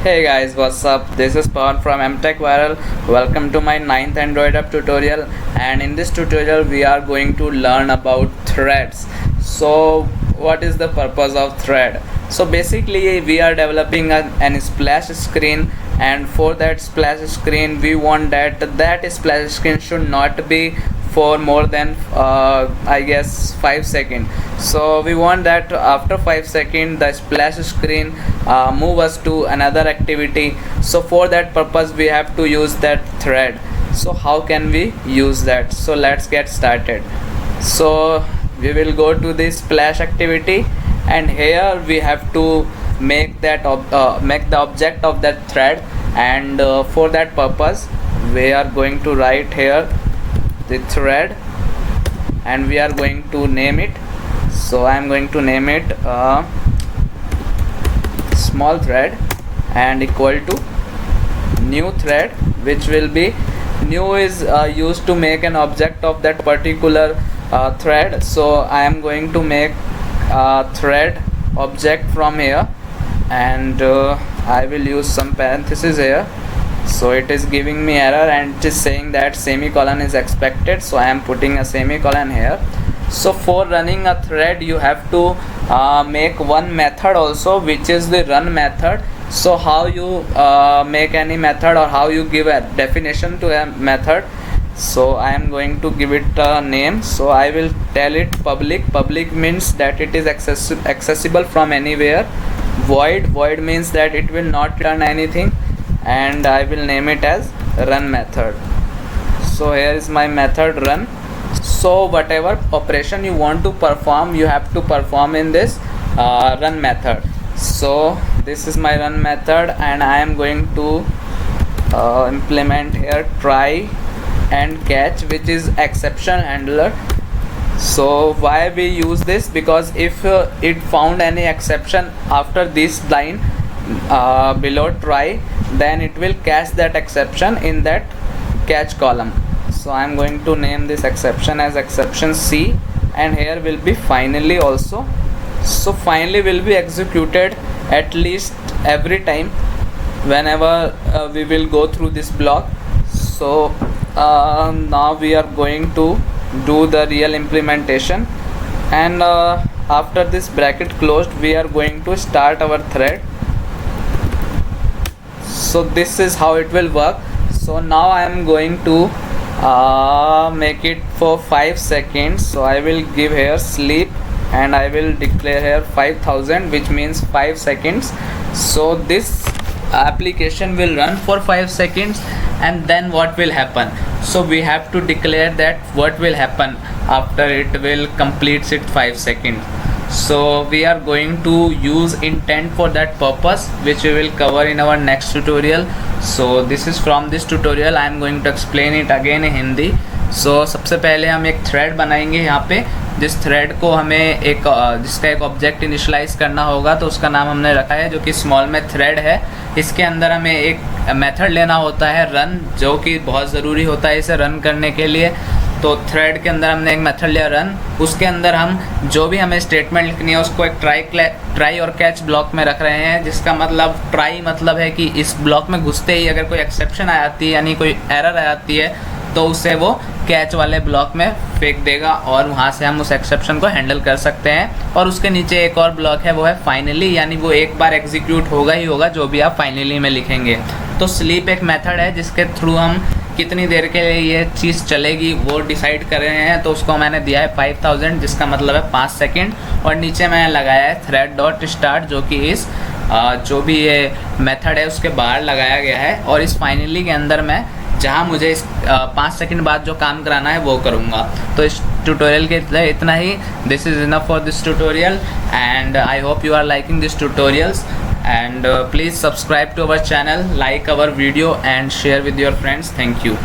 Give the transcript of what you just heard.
Hey guys, what's up? This is Pawan from MTech Viral. Welcome to my 9th Android app tutorial, and in this tutorial we are going to learn about threads. So what is the purpose of thread? So basically we are developing an splash screen, and for that splash screen we want that splash screen should not be for more than I guess 5 seconds. So we want that after 5 seconds the splash screen move us to another activity. So for that purpose we have to use that thread. So how can we use that? So let's get started. So we will go to this splash activity, and here we have to make that make the object of that thread, and for that purpose we are going to write here the thread, and we are going to name it. So I am going to name it small thread and equal to new thread, which will be new is used to make an object of that particular thread. So I am going to make a thread object from here, and I will use some parentheses here. So it is giving me error and it is saying that semicolon is expected, so I am putting a semicolon here. So for running a thread you have to make one method also, which is the run method. So how you make any method, or how you give a definition to a method? So I am going to give it a name. So I will tell it public means that it is accessible from anywhere. Void means that it will not return anything, and I will name it as run method. So here is my method run. So whatever operation you want to perform, you have to perform in this run method. So this is my run method, and I am going to implement here try and catch, which is exception handler. So why we use this? Because if it found any exception after this line below try, then it will catch that exception in that catch column. So I am going to name this exception as exception C, and here will be finally also. So finally will be executed at least every time whenever we will go through this block. So now we are going to do the real implementation, and after this bracket closed we are going to start our thread. So this is how it will work. So now I am going to make it for 5 seconds. So I will give here sleep, and I will declare here 5000, which means 5 seconds. So this application will run for 5 seconds, and then what will happen? So we have to declare that what will happen after it will complete its 5 seconds. So we are going to use intent for that purpose, which we will cover in our next tutorial. So this is from this tutorial. I am going to explain it again in Hindi. So सबसे पहले हम एक thread बनाएंगे यहाँ पे, जिस thread को हमें जिसका एक ऑब्जेक्ट इनिशलाइज करना होगा, तो उसका नाम हमने रखा है जो कि स्मॉल में थ्रेड है। इसके अंदर हमें एक मेथड लेना होता है रन, जो कि बहुत ज़रूरी होता है इसे रन करने के लिए। तो थ्रेड के अंदर हमने एक मेथड लिया रन, उसके अंदर हम जो भी हमें स्टेटमेंट लिखनी है उसको एक ट्राई और कैच ब्लॉक में रख रहे हैं, जिसका मतलब ट्राई मतलब है कि इस ब्लॉक में घुसते ही अगर कोई एक्सेप्शन आ जाती है, यानी कोई एरर आ जाती है, तो उसे वो कैच वाले ब्लॉक में फेंक देगा, और वहाँ से हम उस एक्सेप्शन को हैंडल कर सकते हैं। और उसके नीचे एक और ब्लॉक है, वो है फाइनली, यानी वो एक बार एग्जीक्यूट होगा ही होगा जो भी आप फाइनली में लिखेंगे। तो स्लीप एक मेथड है जिसके थ्रू हम कितनी देर के लिए ये चीज़ चलेगी वो डिसाइड कर रहे हैं। तो उसको मैंने दिया है 5000, जिसका मतलब है 5 सेकेंड, और नीचे मैंने लगाया है थ्रेड डॉट स्टार्ट, जो कि इस जो भी ये मेथड है उसके बाहर लगाया गया है। और इस फाइनली के अंदर मैं जहाँ मुझे इस 5 सेकंड बाद जो काम कराना है वो करूँगा। तो इस ट्यूटोरियल के लिए इतना ही। This is enough for this tutorial, and I hope you are liking this tutorials, and please subscribe to our channel, like our video, and share with your friends. Thank you.